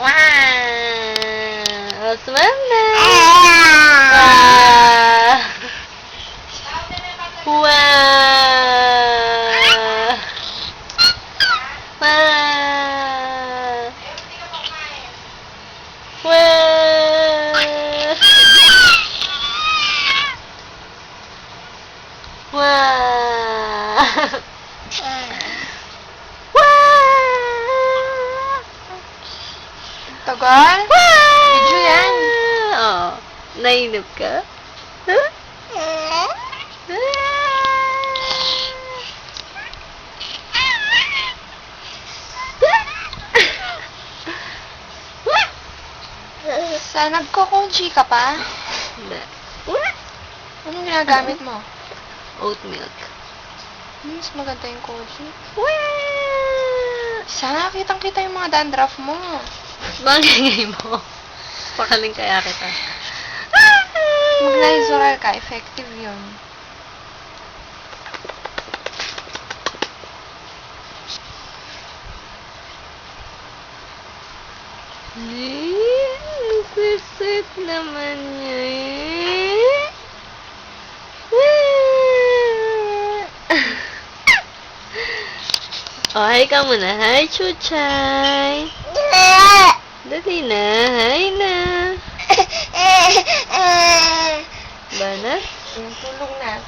Wow! O, sumama! Wow! Wow! Wow! Wow! Wow! Tagal? Video yan. Oo. Nainip ka? Huh? Sa nagko-koji ka pa? Hindi. Anong ginagamit mo? Oat milk. Mas maganda yung koji. Wow! Sana kitang-kita yung mga dandruff mo. Bagay mo. Pakaling kaya kita. Mag-Lizoral ka, effective yun. Sweet naman niya Oh, hi ka muna. Hi, Chuchay. Dali na. Hi na. Banat? Tulog na.